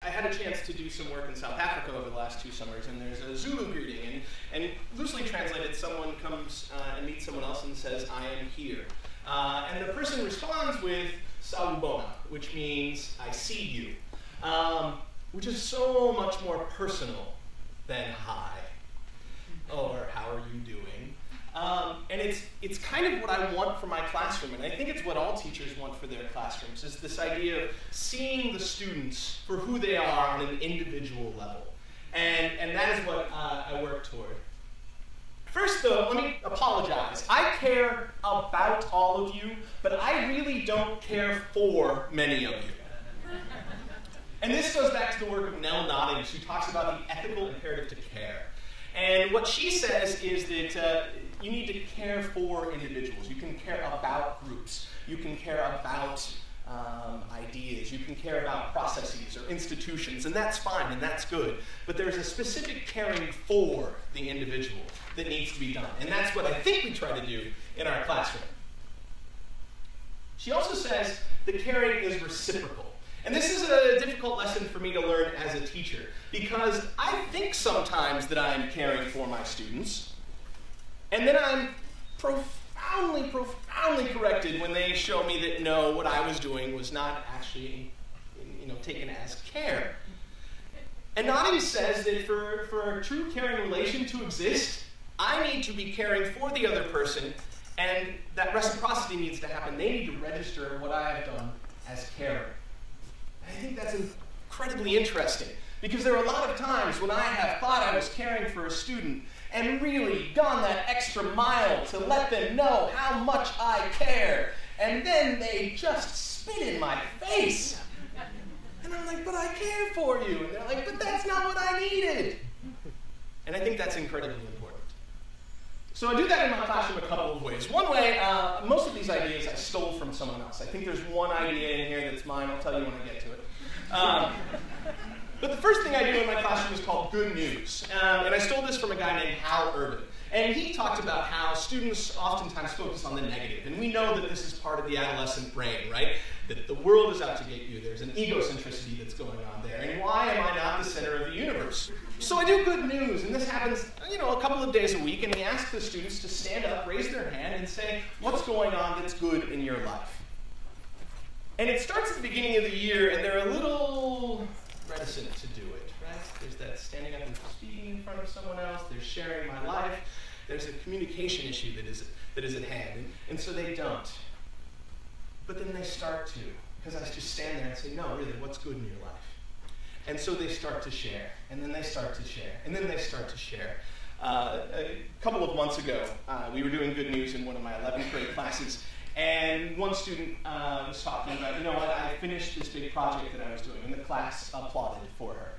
I had a chance to do some work in South Africa over the last 2 summers, and there's a Zulu greeting, and loosely translated, someone comes and meets someone else and says, "I am here." And the person responds with "Sawubona," which means "I see you," which is so much more personal than "hi," or "how are you doing?" And it's kind of what I want for my classroom, and I think it's what all teachers want for their classrooms, is this idea of seeing the students for who they are on an individual level. And that is what I work toward. First, though, let me apologize. I care about all of you, but I really don't care for many of you. And this goes back to the work of Nell Noddings, who talks about the ethical imperative to care. And what she says is that you need to care for individuals. You can care about groups. You can care about ideas. You can care about processes or institutions, and that's fine and that's good. But there's a specific caring for the individual that needs to be done. And that's what I think we try to do in our classroom. She also says that caring is reciprocal. And this is a difficult lesson for me to learn as a teacher, because I think sometimes that I'm caring for my students, and then I'm profoundly corrected when they show me that no, what I was doing was not actually, taken as care. And Noddings says that for a true caring relation to exist, I need to be caring for the other person, and that reciprocity needs to happen. They need to register what I have done as caring. I think that's incredibly interesting, because there are a lot of times when I have thought I was caring for a student and really gone that extra mile to let them know how much I care, and then they just spit in my face. And I'm like, "But I care for you." And they're like, "But that's not what I needed." And I think that's incredibly important. So I do that in my classroom a couple of ways. One way, most of these ideas I stole from someone else. I think there's one idea in here that's mine. I'll tell you when I get to it. But the first thing I do in my classroom is called good news. And I stole this from a guy named Hal Urban. And he talked about how students oftentimes focus on the negative. And we know that this is part of the adolescent brain, right? That the world is out to get you. There's an egocentricity that's going on there. And why am I not the center of the universe? So I do good news, and this happens, a couple of days a week, and we ask the students to stand up, raise their hand, and say, "What's going on that's good in your life?" And it starts at the beginning of the year, and they're a little reticent to do it, right? There's that standing up and speaking in front of someone else. There's sharing my life. There's a communication issue that is at hand, and so they don't. But then they start to, because I just stand there and say, "No, really, what's good in your life?" And so they start to share, and then they start to share, and then they start to share. A couple of months ago, we were doing good news in one of my 11th grade classes, and one student was talking about, I finished this big project that I was doing, and the class applauded for her.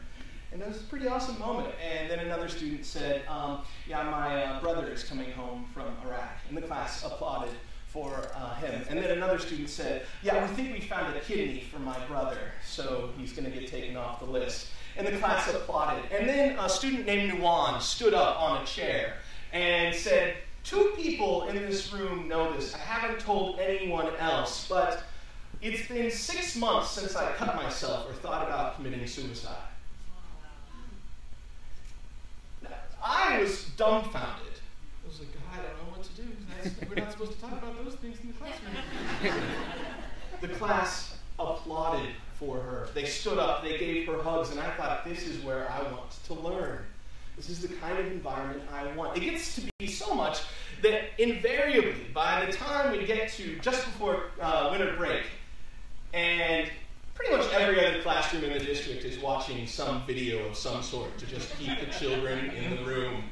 And it was a pretty awesome moment. And then another student said, my brother is coming home from Iraq, and the class applauded for him. And then another student said, we think we found a kidney for my brother, so he's going to get taken off the list. And the class applauded. And then a student named Nuwan stood up on a chair and said, "2 people in this room know this. I haven't told anyone else, but it's been 6 months since I cut myself or thought about committing suicide." I was dumbfounded. I was like, "I don't know what to do. We're not supposed to talk about those things in the classroom." The class applauded for her. They stood up, they gave her hugs, and I thought, this is where I want to learn. This is the kind of environment I want. It gets to be so much that invariably, by the time we get to just before winter break, and pretty much every other classroom in the district is watching some video of some sort to just keep the children in the room.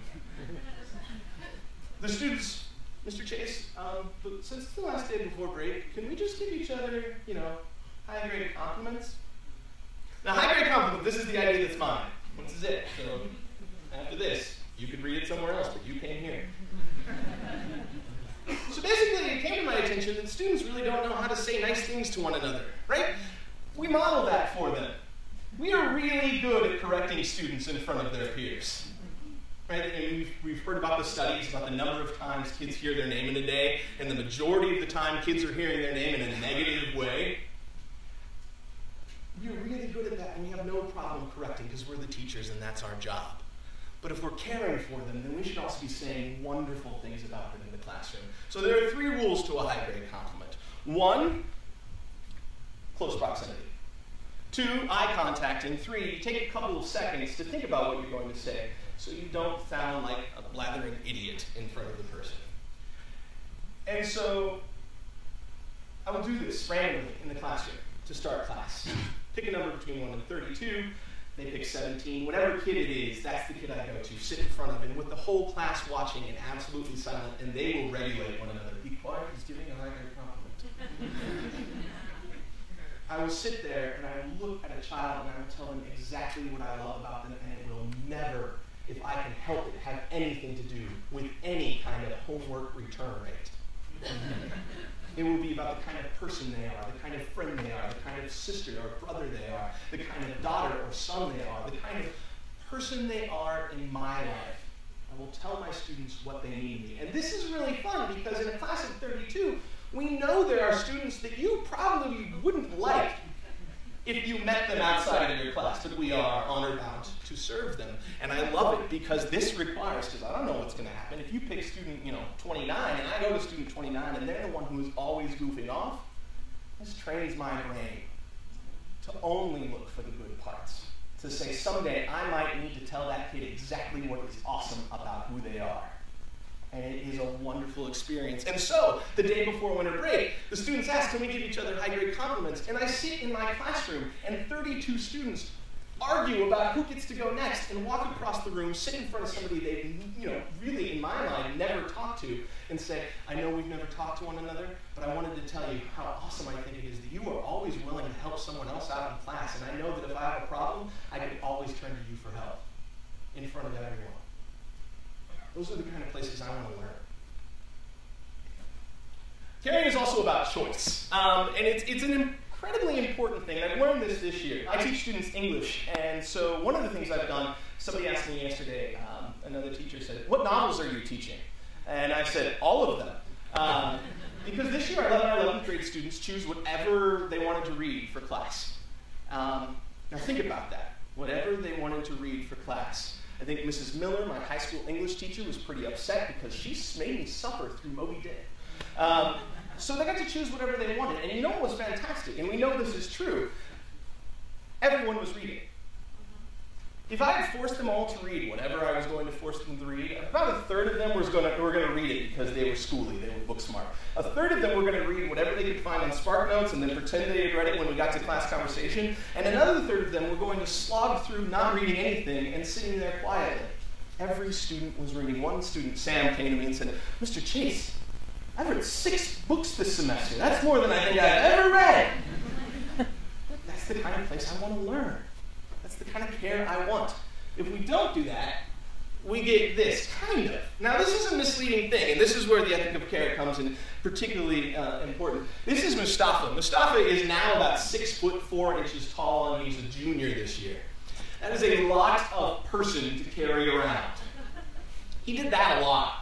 The students, "Mr. Chase, but since it's the last day before break, can we just give each other, high-grade compliments?" Now, high-grade compliment, this is the idea that's mine. This is it. So after this, you could read it somewhere else, but you came here. So basically, it came to my attention that students really don't know how to say nice things to one another, right? We model that for them. We are really good at correcting students in front of their peers. Right? And we've heard about the studies about the number of times kids hear their name in a day, and the majority of the time kids are hearing their name in a negative way. We're really good at that, and we have no problem teachers, and that's our job. But if we're caring for them, then we should also be saying wonderful things about them in the classroom. So there are 3 rules to a high-grade compliment. 1, close proximity. 2, eye contact. And 3, take a couple of seconds to think about what you're going to say so you don't sound like a blathering idiot in front of the person. And so I will do this randomly in the classroom to start class. Pick a number between 1 and 32. They pick 17. Whatever kid it is, that's the kid I go to, sit in front of, and with the whole class watching and absolutely silent, and they will regulate one another. Be quiet, he's giving a high-grade compliment. I will sit there and I will look at a child and I will tell them exactly what I love about them, and it will never, if I can help it, have anything to do with any kind of homework return rate. It will be about the kind of person they are, the kind of friend they are, the kind of sister or brother they are, the kind of daughter or son they are, the kind of person they are in my life. I will tell my students what they mean to me. And this is really fun because in a class of 32, we know there are students that you probably wouldn't like if you met them outside of your class, but we are honor-bound to serve them. And I love it because this requires, because I don't know what's going to happen, if you pick student 29 and I go to student 29 and they're the one who is always goofing off, this trains my brain to only look for the good parts. To say someday I might need to tell that kid exactly what is awesome about who they are. And it is a wonderful experience. And so, the day before winter break, the students ask, can we give each other high-grade compliments? And I sit in my classroom, and 32 students argue about who gets to go next, and walk across the room, sit in front of somebody they've, really, in my mind, never talked to, and say, I know we've never talked to one another, but I wanted to tell you how awesome I think it is that you are always willing to help someone else out in class, and I know that if I have a problem, I can always turn to you for help, in front of everyone. Those are the kind of places I want to learn. Caring is also about choice. And it's an incredibly important thing. I've learned this year. I teach students English, and so one of the things I've done, somebody asked me yesterday, another teacher said, what novels are you teaching? And I said, all of them. Because this year I let our 11th grade students choose whatever they wanted to read for class. Now think about that. Whatever they wanted to read for class. I think Mrs. Miller, my high school English teacher, was pretty upset because she made me suffer through Moby Dick. So they got to choose whatever they wanted. And you know what was fantastic? And we know this is true. Everyone was reading. If I had forced them all to read whatever I was going to force them to read, about a third of them were going to read it because they were schooly, they were book smart. A third of them were going to read whatever they could find on SparkNotes and then pretend they had read it when we got to class conversation. And another third of them were going to slog through not reading anything and sitting there quietly. Every student was reading. One student, Sam, came to me and said, Mr. Chase, I've read 6 books this semester. That's more than I think I've ever read. That's the kind of place I want to learn. That's the kind of care I want. If we don't do that, we get this, kind of. Now, this is a misleading thing, and this is where the ethic of care comes in particularly important. This is Mustafa. Mustafa is now about 6 foot 4 inches tall, and he's a junior this year. That is a lot of person to carry around. He did that a lot.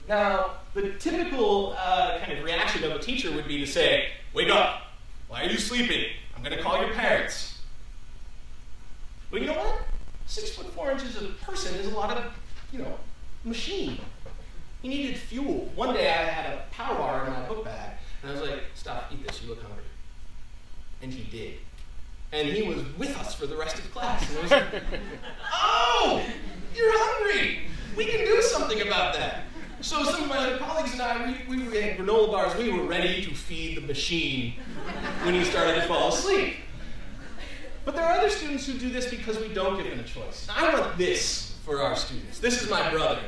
Now, the typical kind of reaction of a teacher would be to say, wake up. Why are you sleeping? I'm going to call your parents. But you know what? 6 foot 4 inches of a person is a lot of, machine. He needed fuel. One day I had a power bar in my book bag, and I was like, stop, eat this, you look hungry. And he did. And he was with us for the rest of class. And I was like, oh, you're hungry. We can do something about that. So some of my other colleagues and I, we had granola bars. We were ready to feed the machine when he started to fall asleep. But there are other students who do this because we don't give them a choice. I want this for our students. This is my brother,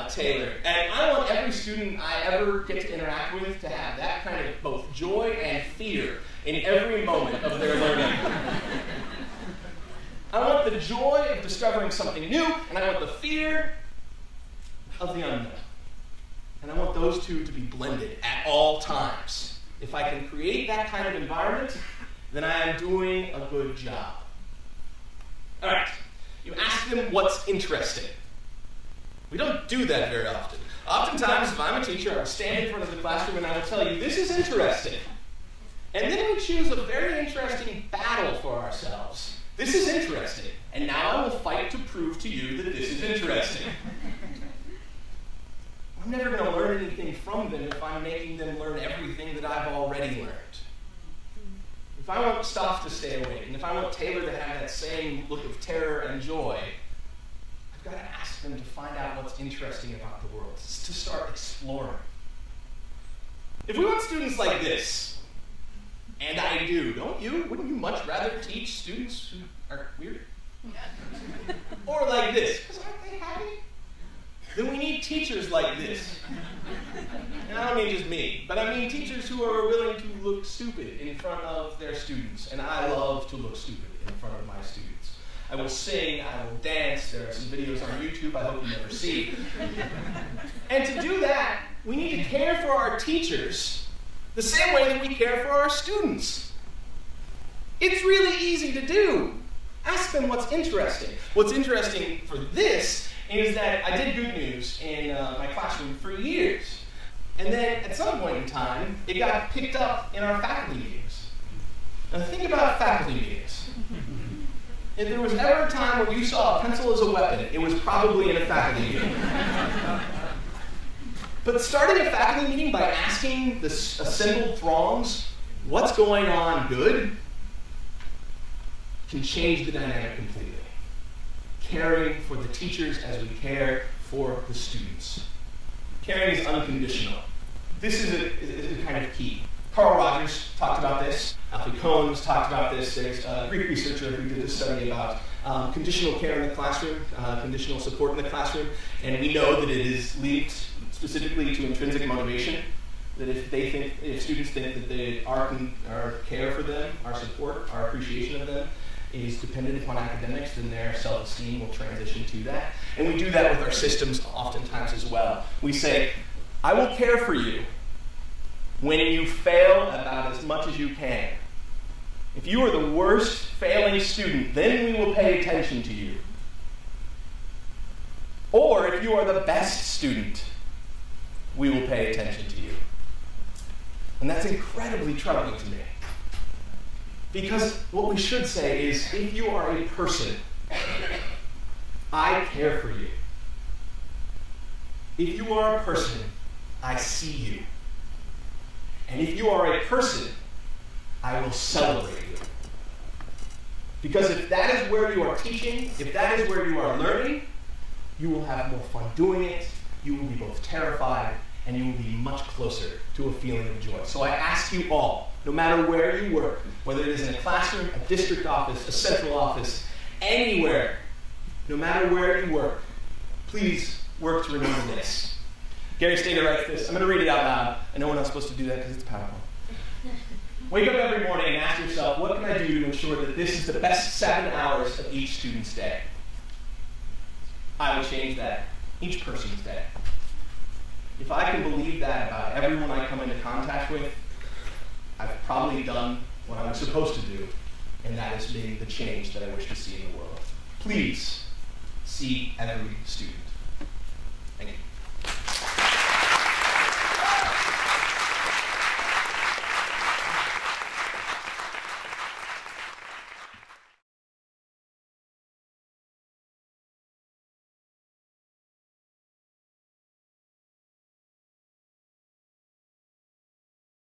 Taylor. And I want every student I ever get to interact with to have that kind of both joy and fear in every moment of their learning. I want the joy of discovering something new, and I want the fear of the unknown. And I want those two to be blended at all times. If I can create that kind of environment, then I am doing a good job. All right, you ask them what's interesting. We don't do that very often. Oftentimes, if I'm a teacher, I will stand in front of the classroom and I will tell you, this is interesting. And then we choose a very interesting battle for ourselves This is interesting, and now I will fight to prove to you that this is interesting. I'm never going to learn anything from them if I'm making them learn everything that I've already learned. If I want stuff to stay awake, and if I want Taylor to have that same look of terror and joy, I've got to ask them to find out what's interesting about the world, to start exploring. If we want students like this, and I do, don't you? Wouldn't you much rather teach students who are weird? Or like this, because aren't they happy? Then we need teachers like this. And I don't mean just me, but I mean teachers who are willing to look stupid in front of their students. And I love to look stupid in front of my students. I will sing, I will dance. There are some videos on YouTube I hope you never see. And to do that, we need to care for our teachers the same way that we care for our students. It's really easy to do. Ask them what's interesting. What's interesting for this is that I did good news in my classroom for years. And then at some point in time, it got picked up in our faculty meetings. Now think about faculty meetings. If there was ever a time when you saw a pencil as a weapon, it was probably in a faculty meeting. But starting a faculty meeting by asking the assembled throngs, what's going on good, can change the dynamic completely. Caring for the teachers as we care for the students. Caring is unconditional. This is kind of key. Carl Rogers talked about this. Alfie Cohen has talked about this. There's a Greek researcher who did a study about conditional care in the classroom, conditional support in the classroom, and we know that it is linked specifically to intrinsic motivation. That if students think that our care for them, our support, our appreciation of them is dependent upon academics, then their self-esteem will transition to that. And we do that with our systems oftentimes as well. We say, I will care for you when you fail about as much as you can. If you are the worst failing student, then we will pay attention to you. Or if you are the best student, we will pay attention to you. And that's incredibly troubling to me. Because what we should say is, if you are a person, I care for you. If you are a person, I see you. And if you are a person, I will celebrate you. Because if that is where you are teaching, if that is where you are learning, you will have more fun doing it, you will be both terrified, and you will be much closer to a feeling of joy. So I ask you all, no matter where you work, whether it is in a classroom, a district office, a central office, anywhere, no matter where you work, please work to remember this. Gary Stater writes this. I'm going to read it out loud. I know we're not supposed to do that because it's PowerPoint. Wake up every morning and ask yourself, what can I do to ensure that this is the best 7 hours of each student's day? I will change that, each person's day. If I can believe that about everyone I come into contact with, I've probably done what I was supposed to do, and that is being the change that I wish to see in the world. Please see every student. Thank you.